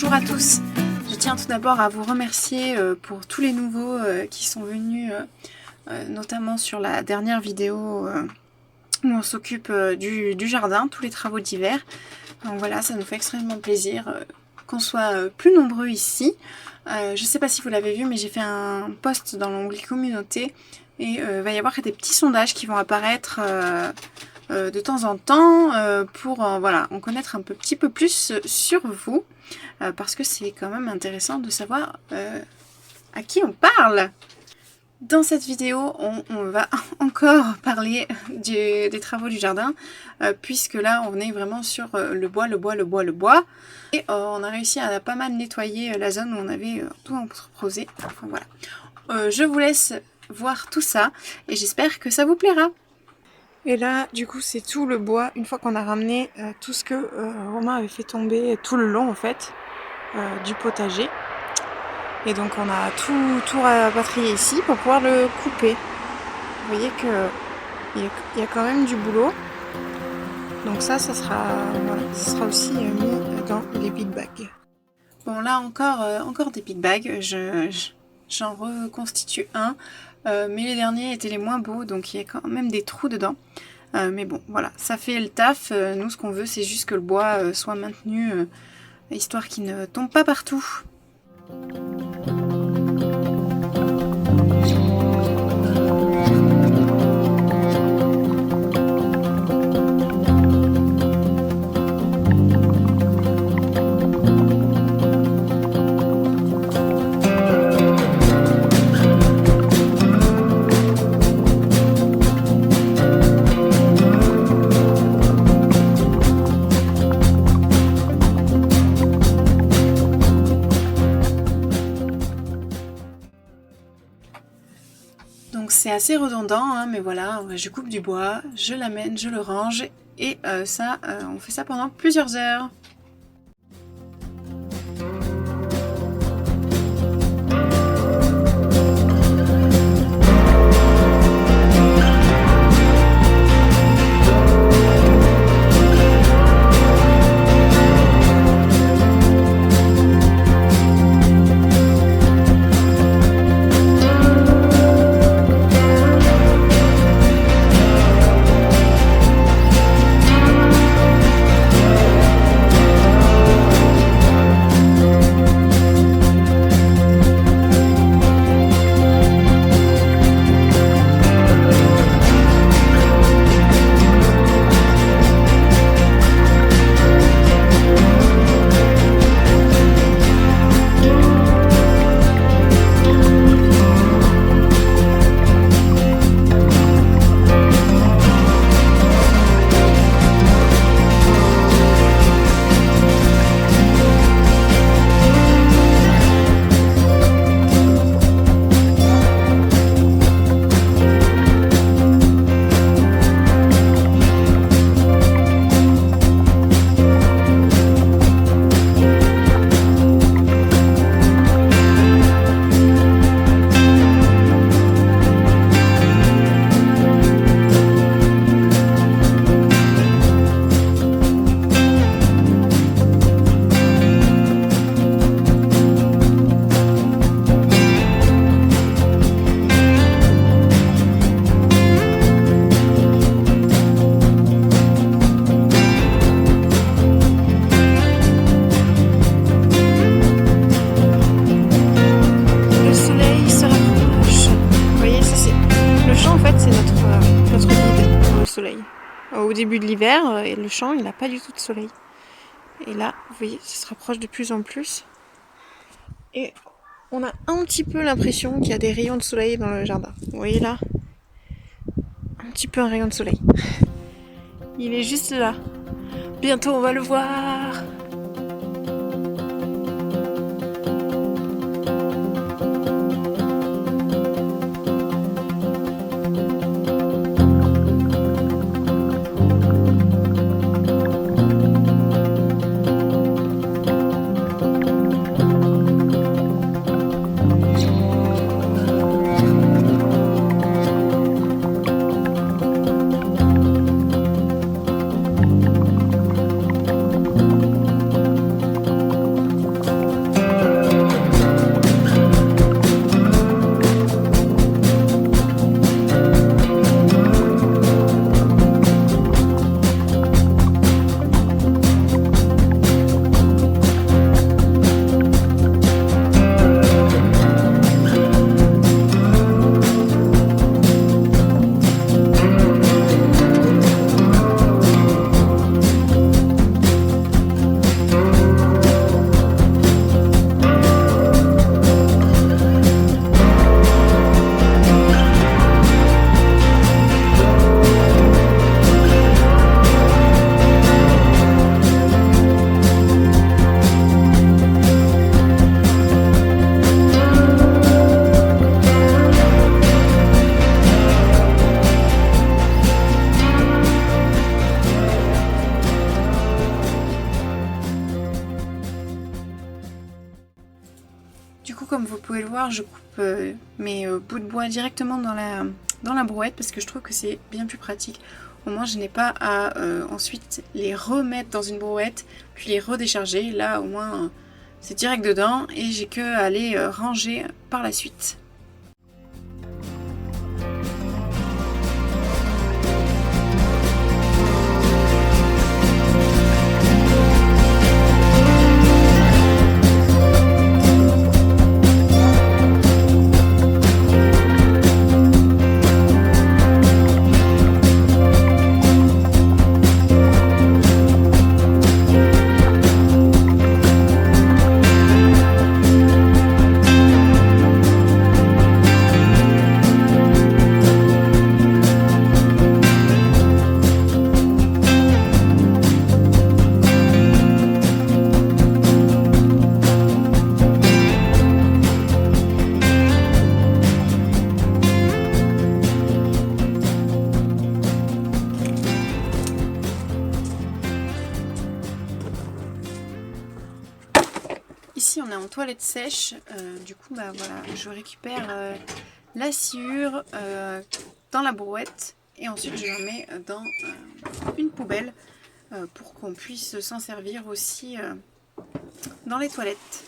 Bonjour à tous, je tiens tout d'abord à vous remercier pour tous les nouveaux qui sont venus, notamment sur la dernière vidéo où on s'occupe du jardin, tous les travaux d'hiver. Donc voilà, ça nous fait extrêmement plaisir qu'on soit plus nombreux ici. Je ne sais pas si vous l'avez vu, mais j'ai fait un post dans l'onglet communauté et il va y avoir des petits sondages qui vont apparaître de temps en temps pour voilà, en connaître un petit peu plus sur vous parce que c'est quand même intéressant de savoir à qui on parle. Dans cette vidéo, on va encore parler des travaux du jardin, puisque là, on est vraiment sur le bois. Et on a réussi à pas mal nettoyer la zone où on avait tout entreposé. Enfin voilà. Je vous laisse voir tout ça, et j'espère que ça vous plaira. Et là, du coup, c'est tout le bois, une fois qu'on a ramené tout ce que Romain avait fait tomber tout le long, en fait, du potager. Et donc on a tout rapatrié ici pour pouvoir le couper. Vous voyez qu'il y a quand même du boulot. Donc ça sera aussi mis dans les pit bags. Bon là encore des pit bags. J'en reconstitue un. Mais les derniers étaient les moins beaux, donc il y a quand même des trous dedans. Mais bon, voilà, ça fait le taf. Nous, ce qu'on veut, c'est juste que le bois soit maintenu, histoire qu'il ne tombe pas partout. Donc c'est assez redondant, hein, mais voilà, je coupe du bois, je l'amène, je le range, et on fait ça pendant plusieurs heures. Au début de l'hiver, et le champ il n'a pas du tout de soleil. Et là, vous voyez, ça se rapproche de plus en plus. Et on a un petit peu l'impression qu'il y a des rayons de soleil dans le jardin. Vous voyez là, un petit peu un rayon de soleil. Il est juste là. Bientôt on va le voir. vous pouvez le voir, je coupe mes bouts de bois directement dans la brouette parce que je trouve que c'est bien plus pratique. Au moins, je n'ai pas à ensuite les remettre dans une brouette, puis les redécharger. Là, au moins, c'est direct dedans et j'ai que à les ranger par la suite. Ici on est en toilette sèche, du coup bah voilà, je récupère la sciure dans la brouette et ensuite je la mets dans une poubelle pour qu'on puisse s'en servir aussi dans les toilettes.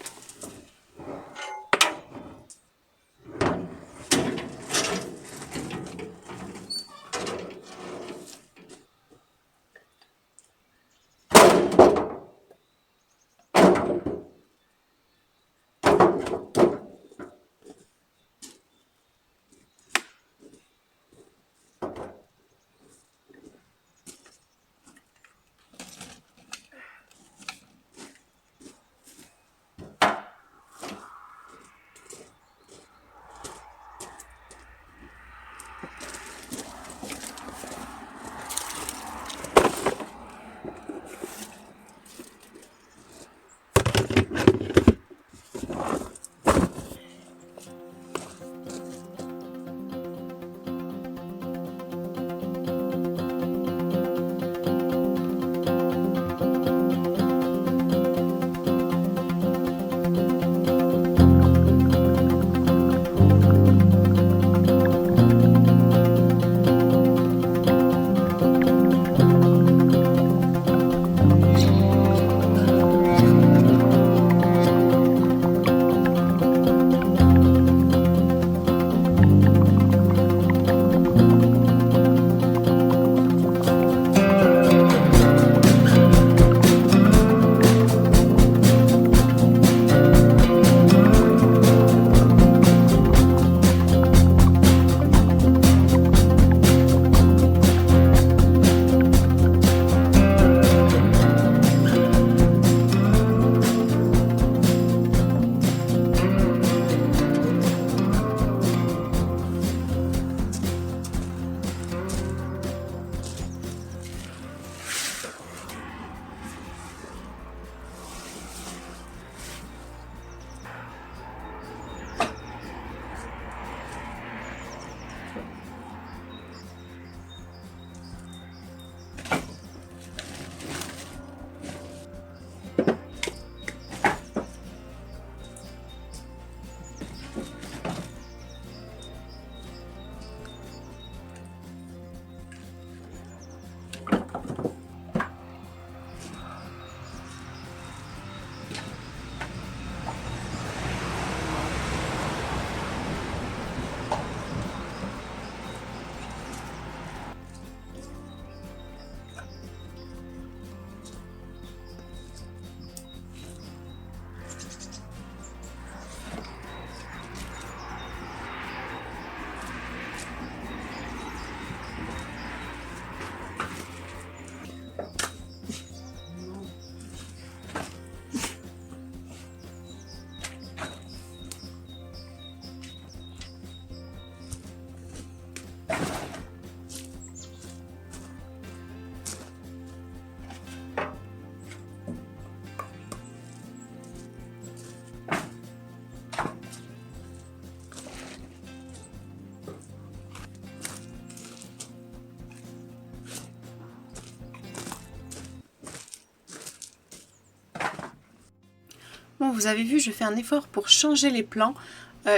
Bon, vous avez vu, je fais un effort pour changer les plans,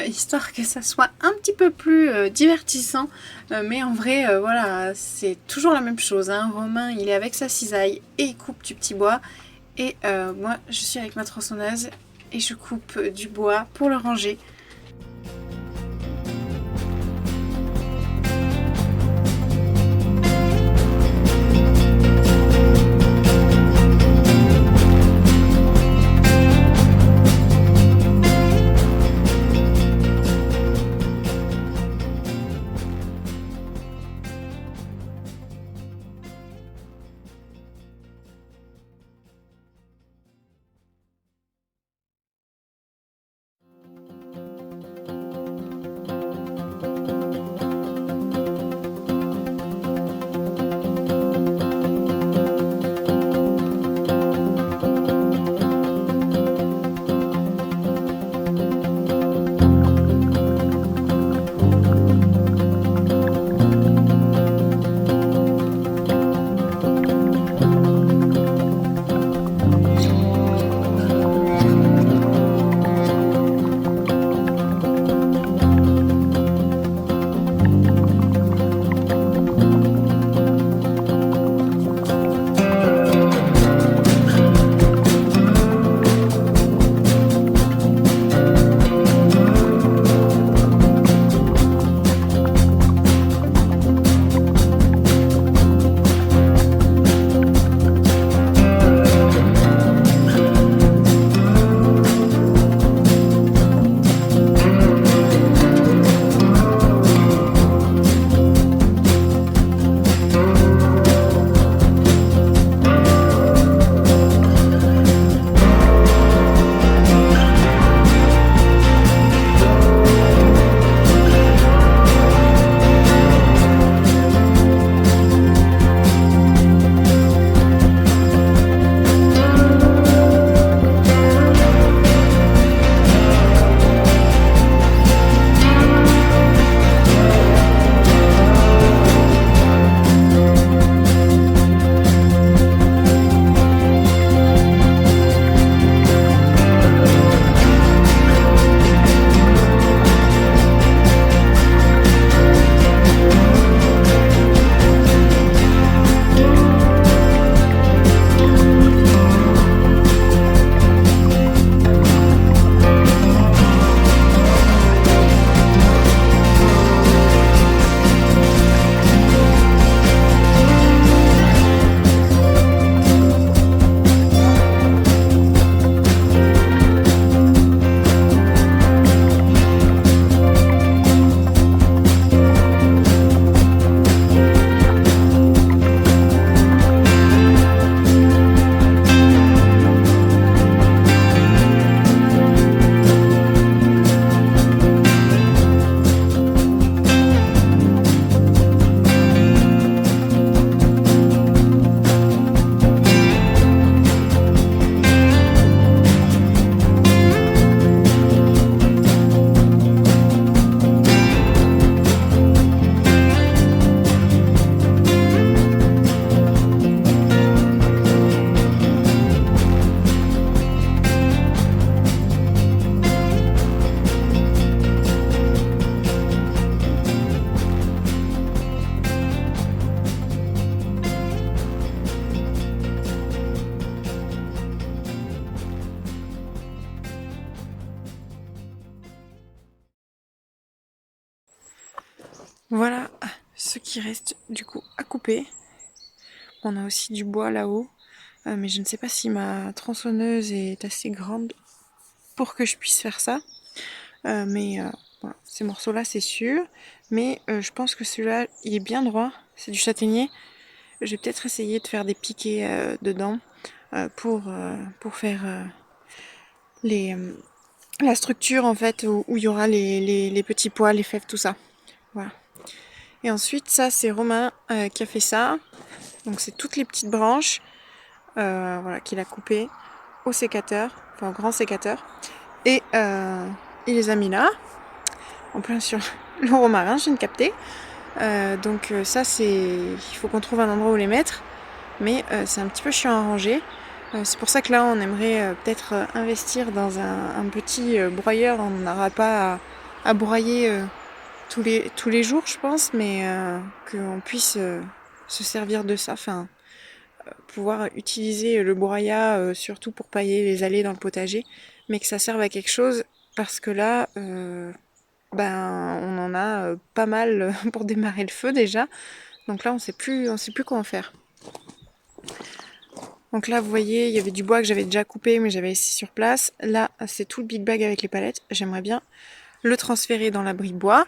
histoire que ça soit un petit peu plus divertissant. Mais en vrai, voilà, c'est toujours la même chose, hein. Romain, il est avec sa cisaille et il coupe du petit bois. Et moi, je suis avec ma tronçonneuse et je coupe du bois pour le ranger. Voilà ce qui reste du coup à couper. On a aussi du bois là-haut, mais je ne sais pas si ma tronçonneuse est assez grande pour que je puisse faire ça. Voilà, ces morceaux-là c'est sûr, mais je pense que celui-là il est bien droit, c'est du châtaignier. Je vais peut-être essayer de faire des piquets dedans pour faire la structure en fait où il y aura les petits pois, les fèves, tout ça. Voilà. Et ensuite ça c'est Romain qui a fait ça. Donc c'est toutes les petites branches voilà, qu'il a coupées au sécateur, enfin au grand sécateur. Et il les a mis là, en plein sur le romarin, je viens de capter. Donc ça c'est... il faut qu'on trouve un endroit où les mettre. Mais c'est un petit peu chiant à ranger. C'est pour ça que là on aimerait peut-être investir dans un petit broyeur. On n'aura pas à broyer tous les jours je pense, mais qu'on puisse se servir de ça, enfin pouvoir utiliser le broyat surtout pour pailler les allées dans le potager, mais que ça serve à quelque chose parce que là ben on en a pas mal pour démarrer le feu déjà. Donc là on sait plus quoi en faire. Donc là, vous voyez, il y avait du bois que j'avais déjà coupé, mais j'avais laissé sur place. Là, c'est tout le big bag avec les palettes. J'aimerais bien le transférer dans l'abri bois.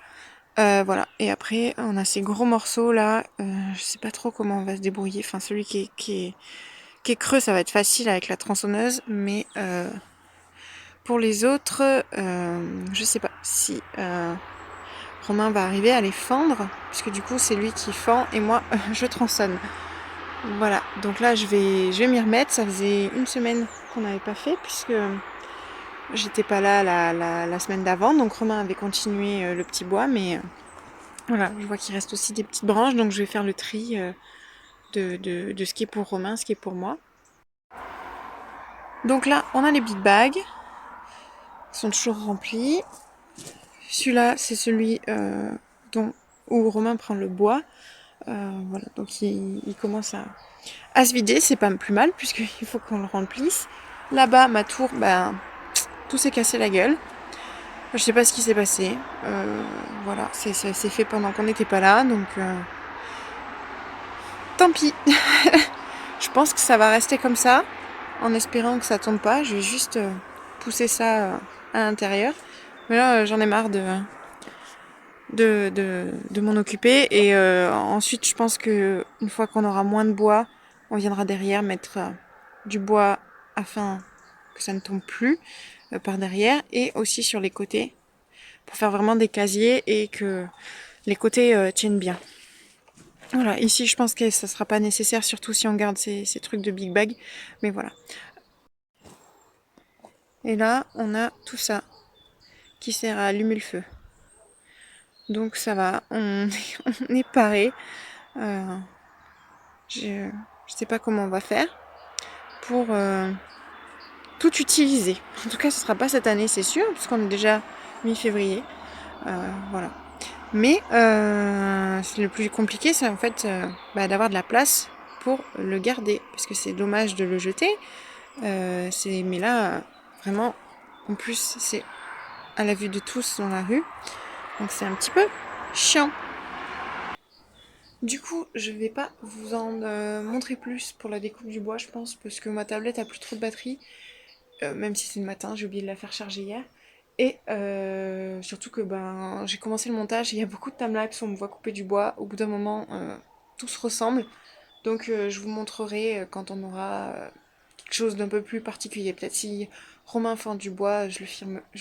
Voilà. Et après, on a ces gros morceaux là. Je sais pas trop comment on va se débrouiller. Enfin, celui qui est creux, ça va être facile avec la tronçonneuse. Mais pour les autres, je sais pas si Romain va arriver à les fendre. Puisque du coup, c'est lui qui fend et moi, je tronçonne. Voilà, donc là je vais m'y remettre. Ça faisait une semaine qu'on n'avait pas fait puisque j'étais pas là la semaine d'avant. Donc Romain avait continué le petit bois, mais voilà, je vois qu'il reste aussi des petites branches, donc je vais faire le tri de ce qui est pour Romain, ce qui est pour moi. Donc là, on a les big bags, ils sont toujours remplis. Celui-là, c'est celui où Romain prend le bois. Voilà, donc il commence à se vider, c'est pas plus mal puisqu'il faut qu'on le remplisse. Là-bas, ma tour, ben, tout s'est cassé la gueule. Je sais pas ce qui s'est passé. Voilà, c'est fait pendant qu'on n'était pas là, donc tant pis. Je pense que ça va rester comme ça, en espérant que ça tombe pas. Je vais juste pousser ça à l'intérieur. Mais là, j'en ai marre de m'en occuper. Et ensuite, je pense que une fois qu'on aura moins de bois, on viendra derrière mettre du bois afin que ça ne tombe plus par derrière et aussi sur les côtés pour faire vraiment des casiers et que les côtés tiennent bien. Voilà, ici je pense que ça sera pas nécessaire, surtout si on garde ces trucs de big bag, mais voilà. Et là, on a tout ça qui sert à allumer le feu. Donc ça va, on est paré. Je sais pas comment on va faire pour tout utiliser. En tout cas, ce sera pas cette année, c'est sûr, puisqu'on est déjà mi-février. Voilà. Mais le plus compliqué, c'est en fait d'avoir de la place pour le garder, parce que c'est dommage de le jeter. Mais là, vraiment, en plus, c'est à la vue de tous dans la rue, donc c'est un petit peu chiant. Du coup, je vais pas vous en montrer plus pour la découpe du bois, je pense, parce que ma tablette a plus trop de batterie, même si c'est le matin, j'ai oublié de la faire charger hier. Et surtout que j'ai commencé le montage et il y a beaucoup de timelapse, on me voit couper du bois. Au bout d'un moment, tout se ressemble. Donc je vous montrerai quand on aura quelque chose d'un peu plus particulier. Peut-être si Romain fend du bois, je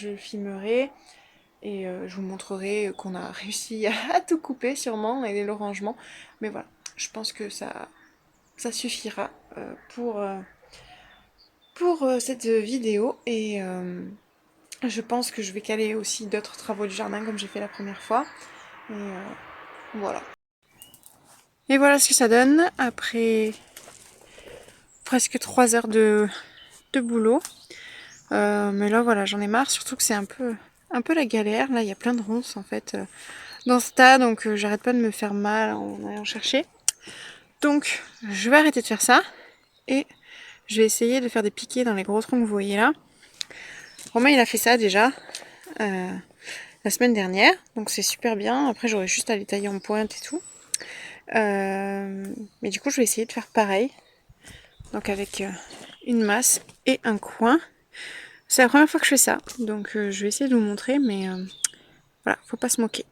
le filmerai. Et je vous montrerai qu'on a réussi à tout couper sûrement et le rangement. Mais voilà, je pense que ça suffira pour cette vidéo. Et je pense que je vais caler aussi d'autres travaux du jardin comme j'ai fait la première fois. Et voilà. Et voilà ce que ça donne après presque 3 heures de boulot. Mais là voilà, j'en ai marre, surtout que c'est un peu la galère. Là, il y a plein de ronces en fait dans ce tas, donc j'arrête pas de me faire mal en allant chercher. Donc je vais arrêter de faire ça et je vais essayer de faire des piquets dans les gros troncs que vous voyez là. Romain il a fait ça déjà la semaine dernière, donc c'est super bien. Après j'aurais juste à les tailler en pointe et tout. Mais du coup je vais essayer de faire pareil. Donc avec une masse et un coin. C'est la première fois que je fais ça, donc je vais essayer de vous montrer, mais voilà, faut pas se moquer.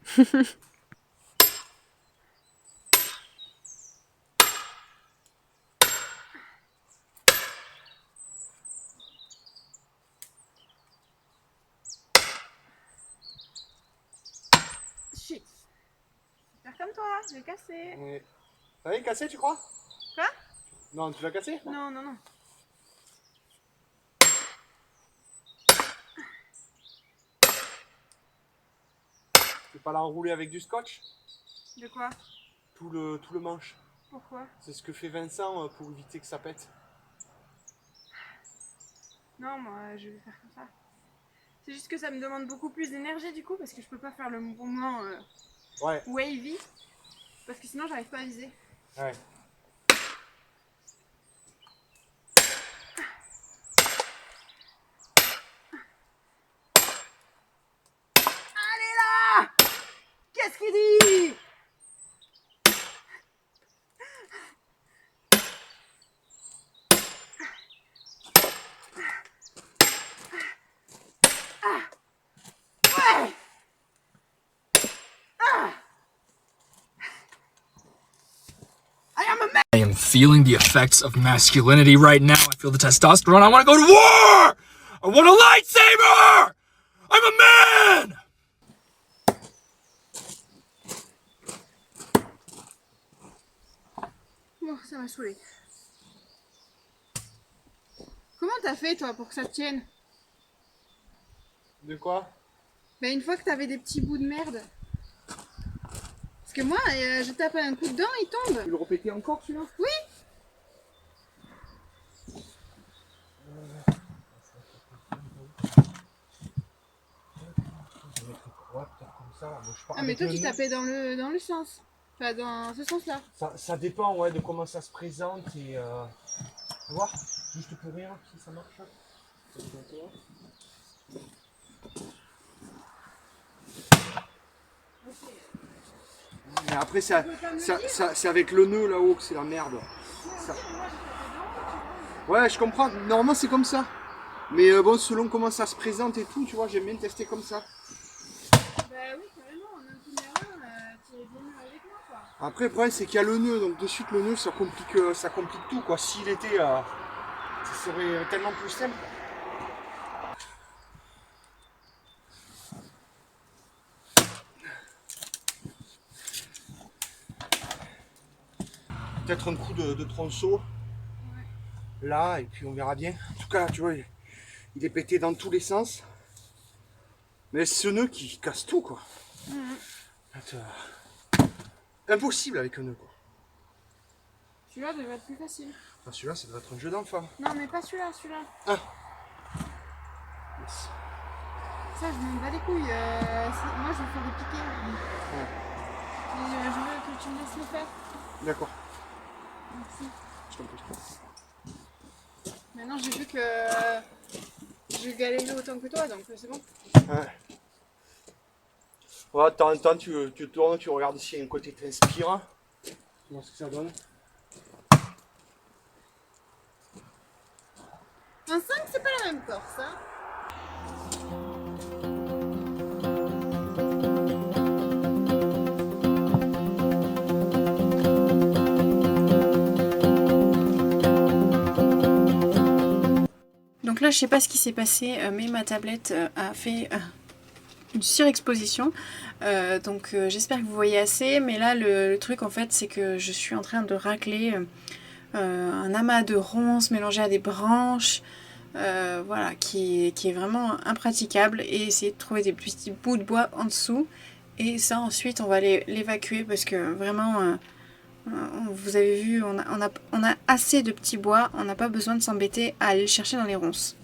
Shit. Faire comme toi, je vais casser. Oui. T'as rien cassé, tu crois? Quoi? Non, tu l'as cassé? Non, non, non. Tu peux pas l'enrouler avec du scotch? De quoi? Tout le manche. Pourquoi? C'est ce que fait Vincent pour éviter que ça pète. Non, moi je vais faire comme ça. C'est juste que ça me demande beaucoup plus d'énergie du coup parce que je peux pas faire le mouvement Ouais. wavy parce que sinon j'arrive pas à viser. Ouais. Allez là! Qu'est-ce qu'il dit? I am feeling the effects of masculinity right now. I feel the testosterone. I want to go to war! I want a lightsaber! I'm a man! Bon, ça m'a saoulé. Comment t'as fait toi pour que ça te tienne? De quoi? Bah une fois que t'avais des petits bouts de merde. Parce que moi, je tape un coup dedans, il tombe. Tu le répétais encore celui-là? Oui. Ah mais toi tu tapais dans le sens. Enfin dans ce sens-là. Ça dépend ouais, de comment ça se présente et tu vois, juste pour rien si ça marche. Mais après c'est avec le nœud là-haut que c'est la merde. Ça. Ouais je comprends, normalement c'est comme ça. Mais bon selon comment ça se présente et tout, tu vois, j'aime bien tester comme ça. Bah oui carrément, en un coup numéro, tu es bien avec moi quoi. Après le problème c'est qu'il y a le nœud, donc de suite le nœud ça complique tout quoi. S'il était, ça serait tellement plus simple. Peut-être un coup de tronçon. Ouais. Là et puis on verra bien. En tout cas tu vois, il est pété dans tous les sens. Mais c'est ce nœud qui casse tout quoi. Impossible avec un nœud quoi. Celui-là devrait être plus facile. Enfin, celui-là ça doit être un jeu d'enfant. Non mais pas celui-là, celui-là. Ah. Yes. Ça je m'en bats les couilles, moi je vais faire des piquets. Ouais. Et je veux que tu me laisses le faire. D'accord. Merci. Je t'en prie. Maintenant j'ai vu que je galérais autant que toi, donc c'est bon. Ouais. Ouais, de temps en temps tu tournes, tu regardes s'il y a un côté qui t'inspire. Tu vois ce que ça donne. Un 5 c'est pas la même Corse, hein. Donc là, je sais pas ce qui s'est passé, mais ma tablette a fait une surexposition. Donc j'espère que vous voyez assez. Mais là, le truc en fait, c'est que je suis en train de racler un amas de ronces mélangé à des branches. Voilà, qui est vraiment impraticable. Et essayer de trouver des petits bouts de bois en dessous. Et ça, ensuite, on va l'évacuer parce que vraiment... vous avez vu, on a assez de petits bois, on n'a pas besoin de s'embêter à aller le chercher dans les ronces.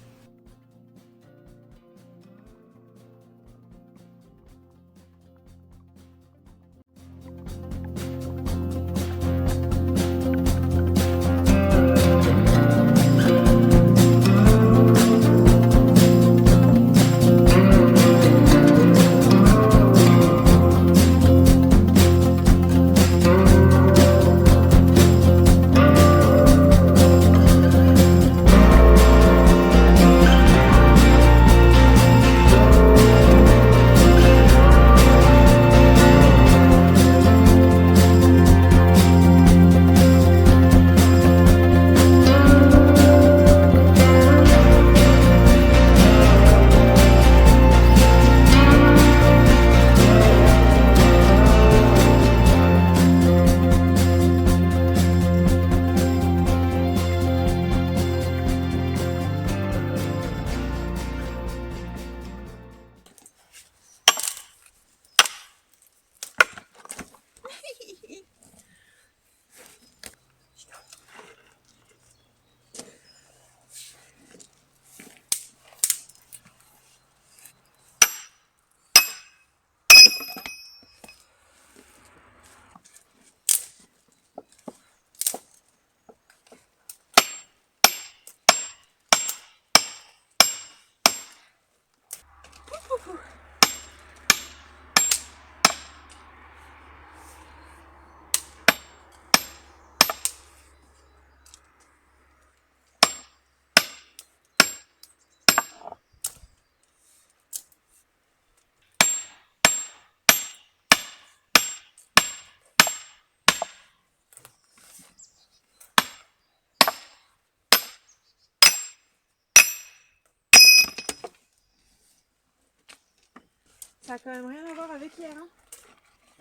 Ça a quand même rien à voir avec hier. Hein.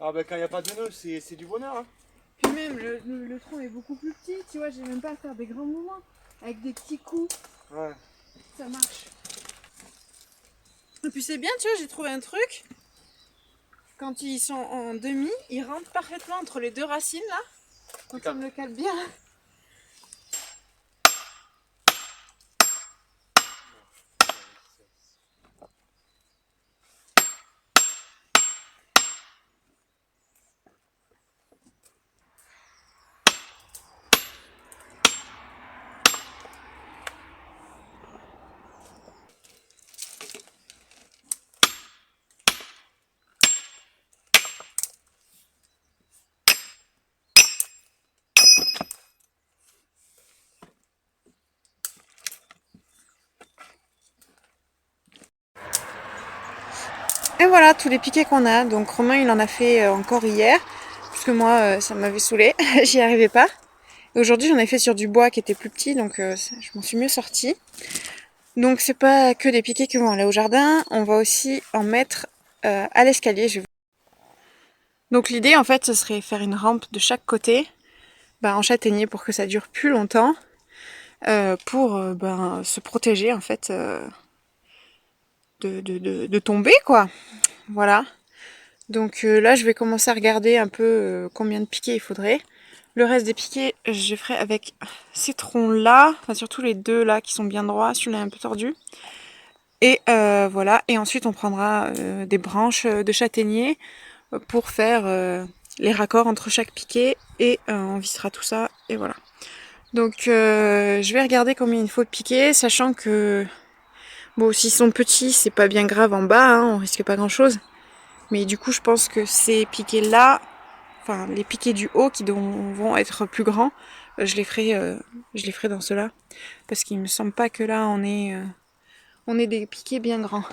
Ah ben quand il n'y a pas de nœud, c'est du bonheur. Hein. Puis même, le tronc est beaucoup plus petit, tu vois, j'ai même pas à faire des grands mouvements. Avec des petits coups, Ouais. ça marche. Et puis c'est bien, tu vois, j'ai trouvé un truc. Quand ils sont en demi, ils rentrent parfaitement entre les deux racines, là. Quand on le cale bien. Et voilà tous les piquets qu'on a. Donc Romain il en a fait encore hier. Puisque moi ça m'avait saoulé. J'y arrivais pas. Et aujourd'hui j'en ai fait sur du bois qui était plus petit. Donc je m'en suis mieux sortie. Donc c'est pas que des piquets qui vont aller au jardin. On va aussi en mettre à l'escalier. Donc l'idée en fait ce serait faire une rampe de chaque côté. En châtaignier pour que ça dure plus longtemps. Pour se protéger en fait. De tomber quoi, voilà. Donc là je vais commencer à regarder un peu combien de piquets il faudrait. Le reste des piquets je ferai avec ces troncs là, enfin surtout les deux là qui sont bien droits, celui-là est un peu tordu. Et voilà, et ensuite on prendra des branches de châtaignier pour faire les raccords entre chaque piquet et on vissera tout ça et voilà. Donc je vais regarder combien il faut de piquets, sachant que bon, s'ils sont petits, c'est pas bien grave en bas, hein, on risque pas grand chose. Mais du coup, je pense que ces piquets-là, enfin les piquets du haut qui vont être plus grands, je les ferai dans ceux-là. Parce qu'il me semble pas que là, on ait des piquets bien grands.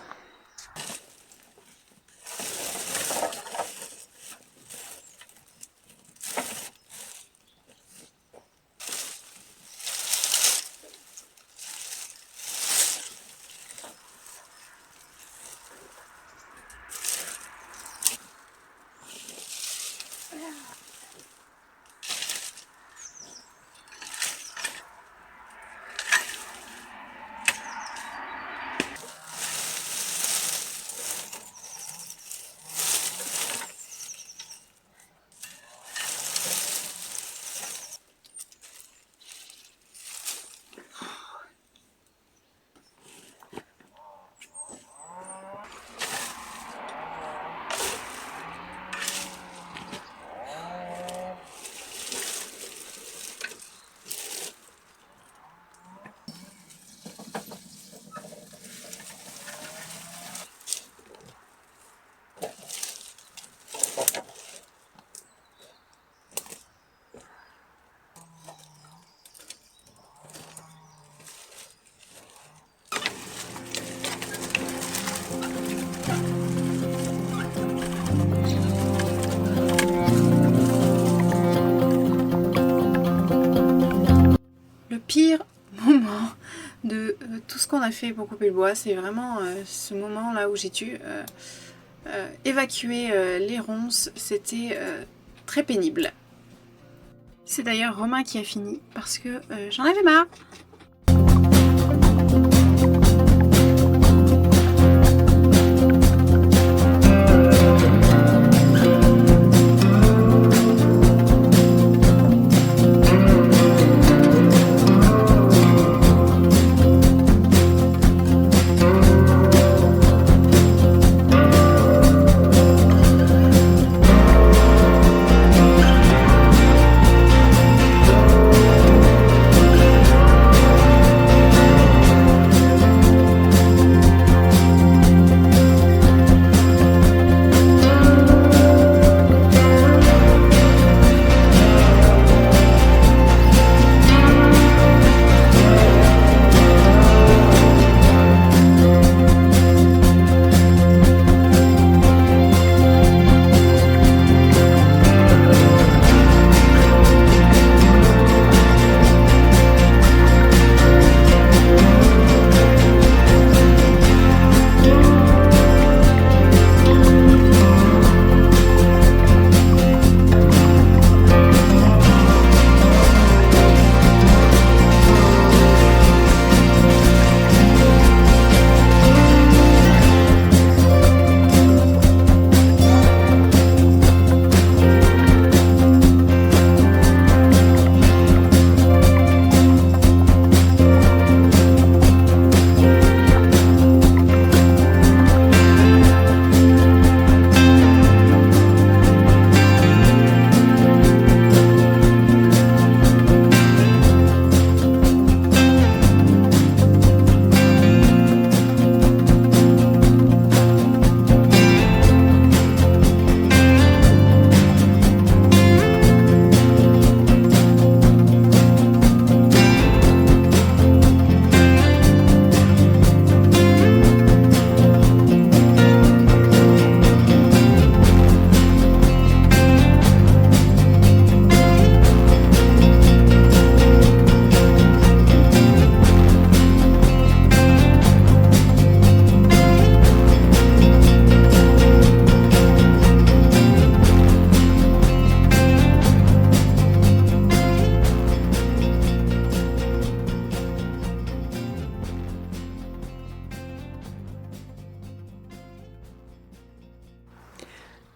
Pire moment de tout ce qu'on a fait pour couper le bois, c'est vraiment ce moment là où j'ai dû évacuer les ronces. C'était très pénible. C'est d'ailleurs Romain qui a fini parce que j'en avais marre.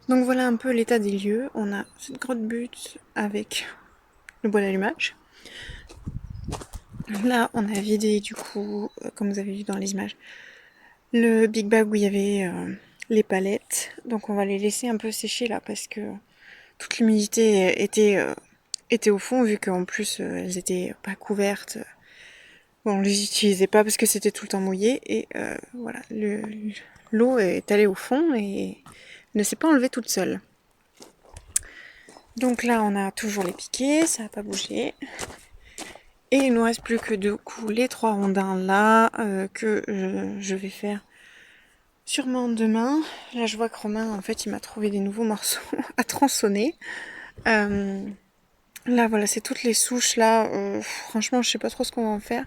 Donc voilà un peu l'état des lieux. On a cette grotte butte avec le bois d'allumage. Là, on a vidé du coup, comme vous avez vu dans les images, le big bag où il y avait les palettes. Donc on va les laisser un peu sécher là parce que toute l'humidité était au fond, vu qu'en plus elles étaient pas couvertes. Bon, on les utilisait pas parce que c'était tout le temps mouillé. Et voilà, l'eau est allée au fond et ne s'est pas enlevée toute seule. Donc là, on a toujours les piquets, ça n'a pas bougé. Et il nous reste plus que du coup les 3 rondins là que je vais faire sûrement demain. Là je vois que Romain en fait il m'a trouvé des nouveaux morceaux à tronçonner. Là voilà, c'est toutes les souches là. Franchement je sais pas trop ce qu'on va en faire.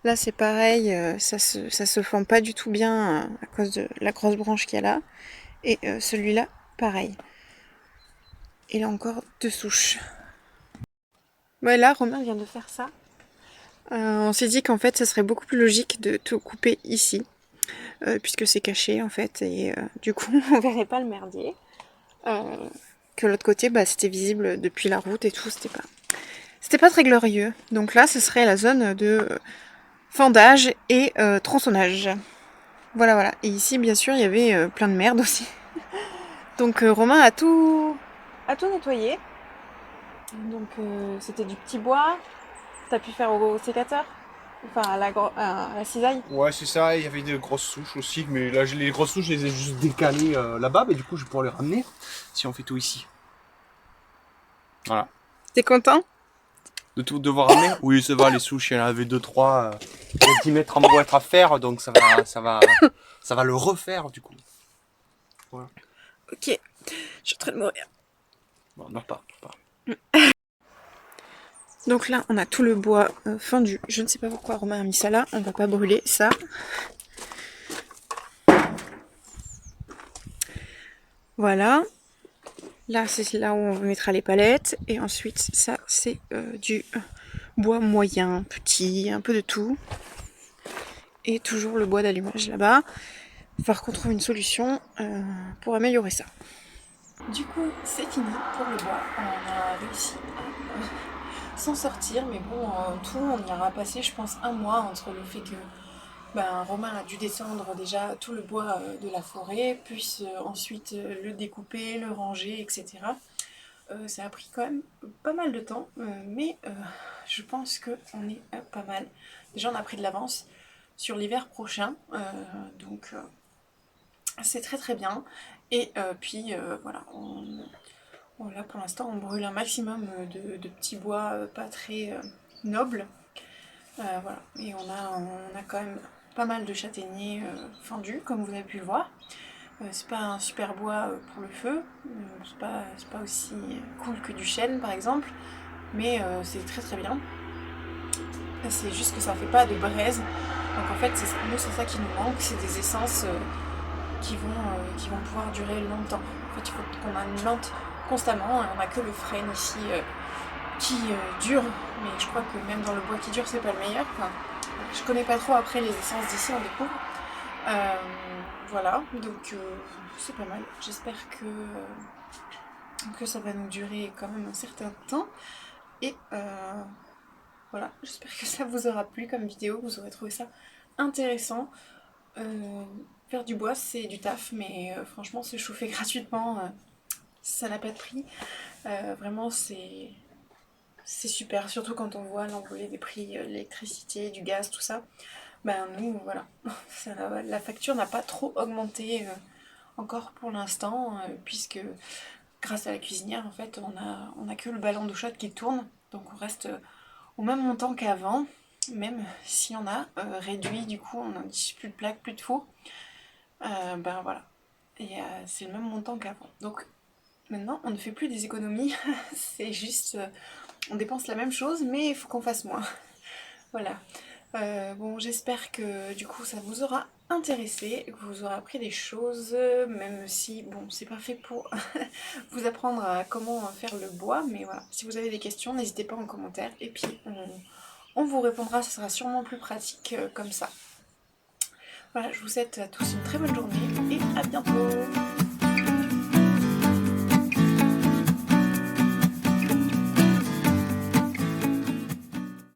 Là c'est pareil, ça se fend pas du tout bien à cause de la grosse branche qu'il y a là. Et celui-là pareil. Et là encore 2 souches. Ouais, là Romain vient de faire ça. On s'est dit qu'en fait ça serait beaucoup plus logique de tout couper ici, puisque c'est caché en fait, et du coup on verrait pas le merdier. Que l'autre côté bah, c'était visible depuis la route et tout, c'était pas très glorieux. Donc là ce serait la zone de fendage et tronçonnage. Voilà voilà. Et ici bien sûr il y avait plein de merde aussi. Donc Romain a tout nettoyé. Donc c'était du petit bois. T'as pu faire au sécateur, enfin à la cisaille. Ouais, c'est ça, il y avait des grosses souches aussi, mais là, les grosses souches, je les ai juste décalées là-bas, mais du coup, je vais pouvoir les ramener si on fait tout ici. Voilà. T'es content? De tout devoir ramener? Oui, ça va, les souches, il y en avait 2-3. Il y a 10 mètres en boîte à faire, donc ça va le refaire du coup. Voilà. Ok, je suis en train de mourir. Bon, non, pas. Donc là, on a tout le bois fendu. Je ne sais pas pourquoi Romain a mis ça là. On va pas brûler ça. Voilà. Là, c'est là où on mettra les palettes. Et ensuite, ça, c'est du bois moyen, petit, un peu de tout. Et toujours le bois d'allumage là-bas. Il va falloir qu'on trouve une solution pour améliorer ça. Du coup, c'est fini pour le bois. On a réussi à s'en sortir, mais bon, en tout, on y aura passé, je pense, 1 mois entre le fait que Romain a dû descendre déjà tout le bois de la forêt, puis ensuite le découper, le ranger, etc. Ça a pris quand même pas mal de temps, mais je pense qu'on est pas mal. Déjà, on a pris de l'avance sur l'hiver prochain, donc c'est très très bien. Et puis voilà, là pour l'instant on brûle un maximum de petits bois pas très nobles. Voilà. Et on a quand même pas mal de châtaigniers fendus, comme vous avez pu le voir. C'est pas un super bois pour le feu, c'est pas aussi cool que du chêne par exemple, mais c'est très très bien. C'est juste que ça fait pas de braise, donc en fait nous c'est ça qui nous manque, c'est des essences qui vont pouvoir durer longtemps. En fait il faut qu'on alimente constamment, et on a que le frêne ici qui dure, mais je crois que même dans le bois qui dure c'est pas le meilleur. Enfin, je connais pas trop après les essences d'ici, on découvre. Voilà, donc c'est pas mal. J'espère que ça va nous durer quand même un certain temps. Et voilà, j'espère que ça vous aura plu comme vidéo, que vous aurez trouvé ça intéressant. Faire du bois c'est du taf, mais franchement se chauffer gratuitement, ça n'a pas de prix. Vraiment c'est super, surtout quand on voit l'envolée des prix de l'électricité, du gaz, tout ça. Nous, voilà, la facture n'a pas trop augmenté encore pour l'instant, puisque grâce à la cuisinière, en fait, on a que le ballon d'eau chaude qui tourne, donc on reste au même montant qu'avant, même si on a réduit, du coup, on n'a plus de plaques, plus de four. Voilà, et c'est le même montant qu'avant. Donc maintenant, on ne fait plus des économies, c'est juste, on dépense la même chose, mais il faut qu'on fasse moins. Voilà. Bon, j'espère que du coup ça vous aura intéressé, que vous aurez appris des choses, même si, bon, c'est pas fait pour vous apprendre à comment faire le bois, mais voilà. Si vous avez des questions, n'hésitez pas en commentaire, et puis on vous répondra, ça sera sûrement plus pratique comme ça. Voilà, je vous souhaite à tous une très bonne journée, et à bientôt!